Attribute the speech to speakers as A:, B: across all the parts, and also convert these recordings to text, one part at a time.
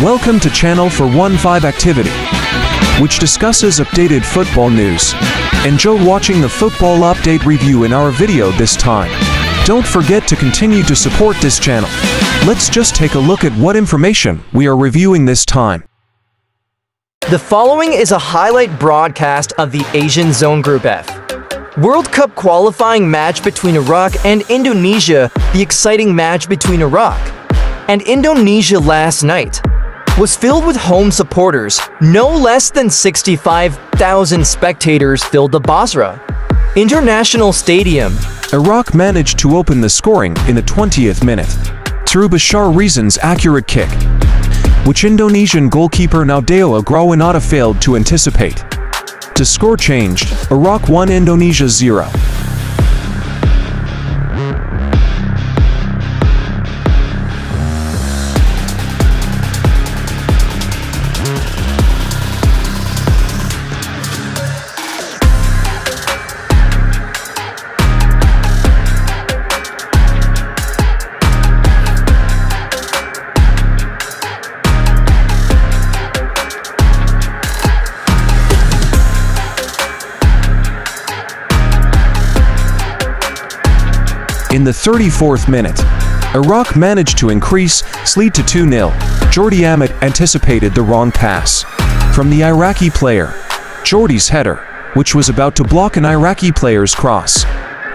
A: Welcome to Channel 415 Activity, which discusses updated football news. Enjoy watching the football update review in our video this time. Don't forget to continue to support this channel. Let's just take a look at what information we are reviewing this time.
B: The following is a highlight broadcast of the Asian Zone Group F World Cup qualifying match between Iraq and Indonesia. The exciting match between Iraq and Indonesia last night was filled with home supporters. No less than 65,000 spectators filled the Basra International Stadium.
A: Iraq managed to open the scoring in the 20th minute through Bashar Rizan's accurate kick, which Indonesian goalkeeper Nadeo Agrawinata failed to anticipate. The score changed. Iraq 1, Indonesia 0. In the 34th minute, Iraq managed to increase lead to 2-0. Jordi Amat anticipated the wrong pass from the Iraqi player. Jordi's header, which was about to block an Iraqi player's cross,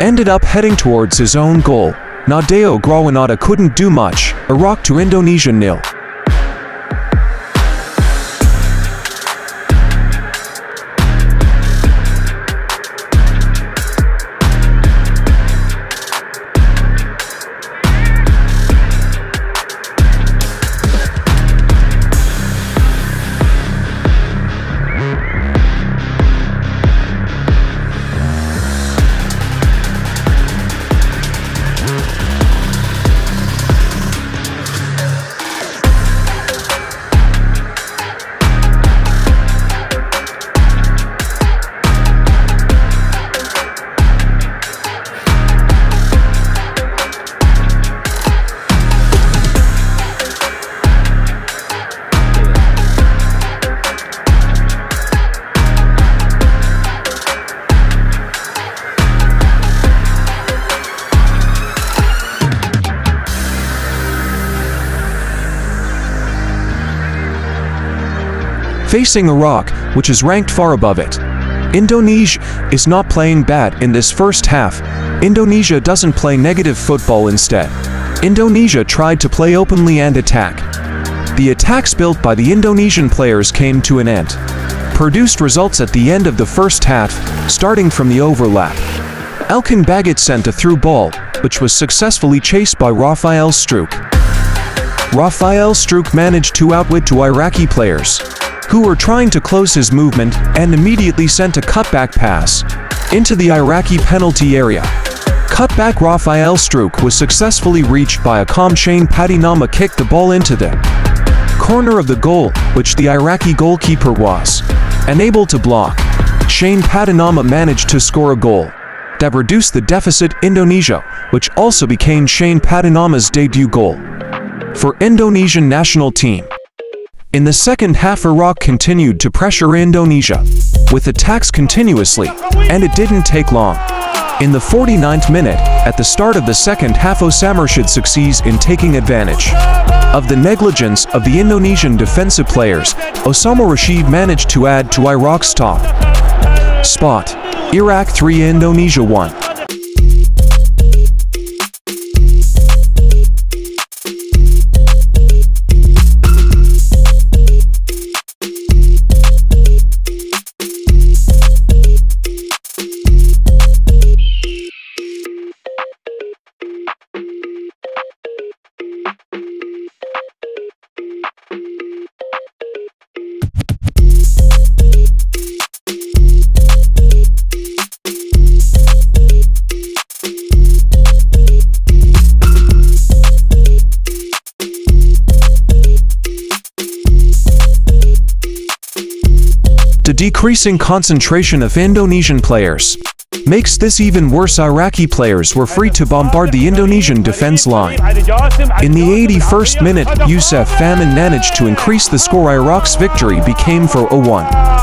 A: ended up heading towards his own goal. Nadeo Agrawinata couldn't do much. Iraq to Indonesia 0. Facing Iraq, which is ranked far above it. Indonesia is not playing bad in this first half. Indonesia doesn't play negative football instead. Indonesia tried to play openly and attack. The attacks built by the Indonesian players came to an end. Produced results at the end of the first half, starting from the overlap. Elkan Baggett sent a through ball, which was successfully chased by Rafael Struik. Rafael Struik managed to outwit two Iraqi players, who were trying to close his movement, and immediately sent a cutback pass into the Iraqi penalty area. Cutback Rafael Struik was successfully reached by a calm Shane Patinama kicked the ball into the corner of the goal, which the Iraqi goalkeeper was unable to block. Shane Patinama managed to score a goal that reduced the deficit. Indonesia, which also became Shane Patinama's debut goal for Indonesian national team. In the second half, Iraq continued to pressure Indonesia with attacks continuously, and it didn't take long. In the 49th minute, at the start of the second half, Osama Rashid succeeds in taking advantage of the negligence of the Indonesian defensive players. Osama Rashid managed to add to Iraq's top spot. Iraq 3, Indonesia 1. The decreasing concentration of Indonesian players makes this even worse. Iraqi players were free to bombard the Indonesian defense line. In the 81st minute, Youssef Famin managed to increase the score. Iraq's victory became 4-1.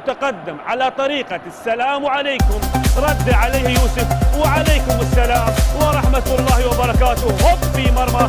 C: وتقدم على طريقة السلام عليكم، رد عليه يوسف وعليكم السلام ورحمة الله وبركاته. هوب في مرمى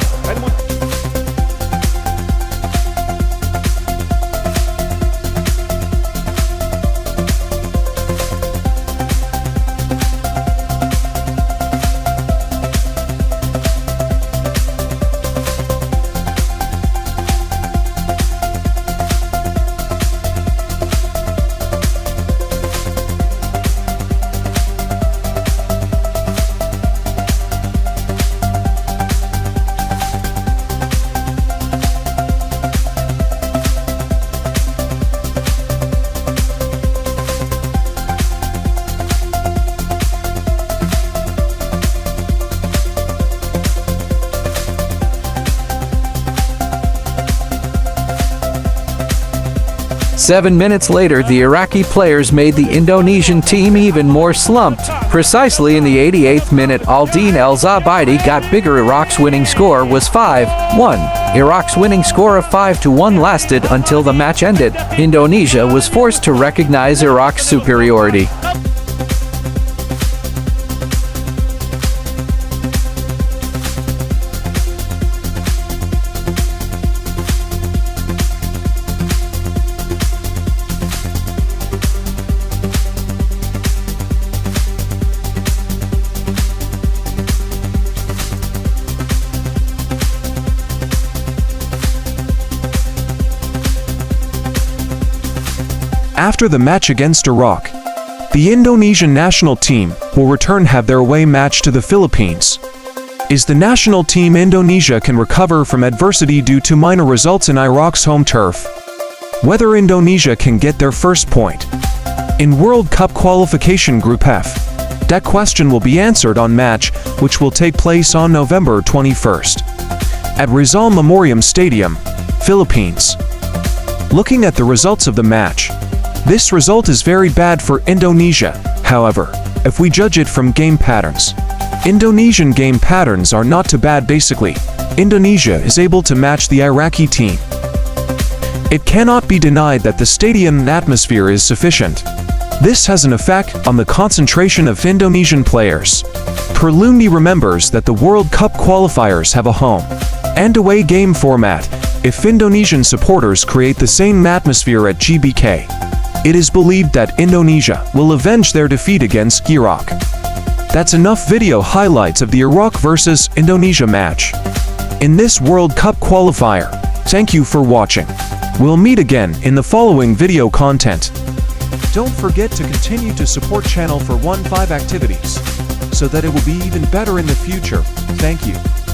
D: Seven minutes later, the Iraqi players made the Indonesian team even more slumped. Precisely in the 88th minute, Aldin El Zubaydi got bigger. Iraq's winning score was 5-1. Iraq's winning score of 5-1 lasted until the match ended. Indonesia was forced to recognize Iraq's superiority.
A: After the match against Iraq, the Indonesian national team will have their away match to the Philippines. Is the national team Indonesia can recover from adversity due to minor results in Iraq's home turf? Whether Indonesia can get their first point in World Cup Qualification Group F? That question will be answered on match, which will take place on November 21st at Rizal Memoriam Stadium, Philippines. Looking at the results of the match, this result is very bad for Indonesia. However, if we judge it from game patterns, Indonesian game patterns are not too bad. Basically, Indonesia is able to match the Iraqi team. It cannot be denied that the stadium atmosphere is sufficient. This has an effect on the concentration of Indonesian players. Perlumni remembers that the World Cup qualifiers have a home and away game format. If Indonesian supporters create the same atmosphere at GBK, it is believed that Indonesia will avenge their defeat against Iraq. That's enough video highlights of the Iraq versus Indonesia match in this World Cup qualifier. Thank you for watching. We'll meet again in the following video content. Don't forget to continue to support channel for 15 activities so that it will be even better in the future. Thank you.